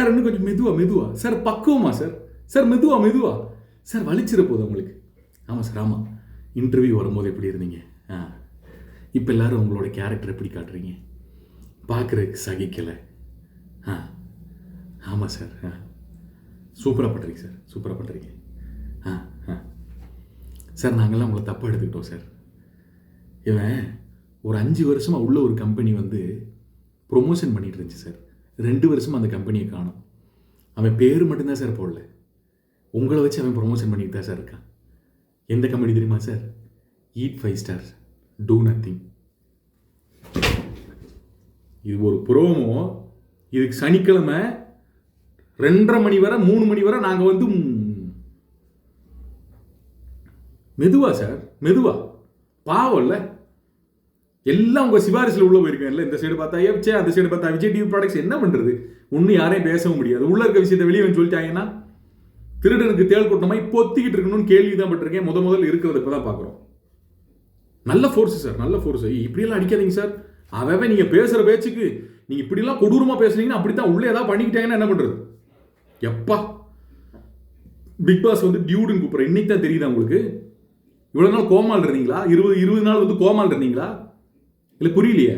Sir இன்னும் கொஞ்சம் மெதுவா சார், பக்குவமா சார், சார் மெதுவா சார், வலிச்சிட போகுது உங்களுக்கு. ஆமாம் சார், ஆமாம். இன்டர்வியூ வரும்போது எப்படி இருந்தீங்க? இப்போ எல்லாரும் உங்களோட கேரக்டர் எப்படி காட்டுறீங்க? பார்க்குறதுக்கு சகிக்கலை. ஆமாம் சார், சூப்பராக பண்ணுறீங்க சார், சூப்பராக பண்ணுறீங்க. சார், நாங்கள்லாம் உங்களை தப்பாக எடுத்துக்கிட்டோம் சார். இவன் ஒரு 5 வருஷமாக உள்ள ஒரு கம்பெனி வந்து ப்ரொமோஷன் பண்ணிகிட்டு இருந்துச்சு சார். 2 வருஷமாக அந்த கம்பெனியை காணும். அவன் பேர் மட்டும்தான் சார் போடல, உங்களை வச்சு அவன் ப்ரொமோஷன் பண்ணிட்டு தான் சார் இருக்கான். எந்த கம்பெனி தெரியுமா sir? Eat 5 star, two nothing. இது ஒரு ப்ரோமோ. இதுக்கு சனிக்கிழமை 2:30 மணி வரை 3 மணி வரை நாங்கள் வந்து மெதுவா சார், மெதுவா. பாவம் இல்லை, எல்லாம் உங்கள் சிபாரிசில் உள்ள போயிருக்கேன். இல்லை இந்த சைடு பார்த்தா ஏப்சே, அந்த சைடு பார்த்தா விஜய் டிவி ப்ராடக்ட்ஸ். என்ன பண்ணுறது? ஒன்றும் யாரையும் பேசவும் முடியாது. உள்ள இருக்க விஷயத்தை வெளியே வந்து சொல்லிட்டாங்கன்னா திருடனுக்கு தேள் கொட்டணமா பொத்திக்கிட்டு இருக்கணும்னு கேள்வி தான் பட்டிருக்கேன். முதல்ல இருக்கிறத இப்போ தான் பார்க்குறோம். நல்ல ஃபோர்ஸ் சார், நல்ல ஃபோர்ஸ். இப்படியெல்லாம் அடிக்காதீங்க சார். அவன் நீங்கள் பேசுகிற பேச்சுக்கு நீங்கள் இப்படிலாம் கொடூரமாக பேசுனீங்கன்னா அப்படித்தான் உள்ளே ஏதாவது பண்ணிக்கிட்டாங்கன்னா என்ன பண்ணுறது? எப்பா பிக் பாஸ் வந்து டியூடுன்னு கூப்பிட்றேன். இன்னைக்கு தான் தெரியுதா உங்களுக்கு? இவ்வளோ நாள் கோமால் இருந்தீங்களா? 20 நாள் வந்து கோமால் இருந்தீங்களா? இல்லை புரியலையே.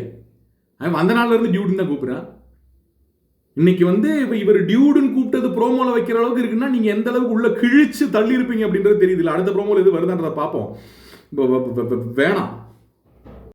அவன் அந்த நாள்ல இருந்து டியூடுன்னு தான் கூப்பிட்றான். இன்னைக்கு வந்து இவர் டியூடுன்னு கூப்பிட்டது ப்ரோமோல வைக்கிற அளவுக்கு இருக்குன்னா நீங்க எந்த அளவுக்கு உள்ள கிழிச்சு தள்ளி இருப்பீங்க அப்படின்றது தெரியுது. அடுத்த ப்ரோமோல எது வருதான்றதை பார்ப்போம். வேணாம்.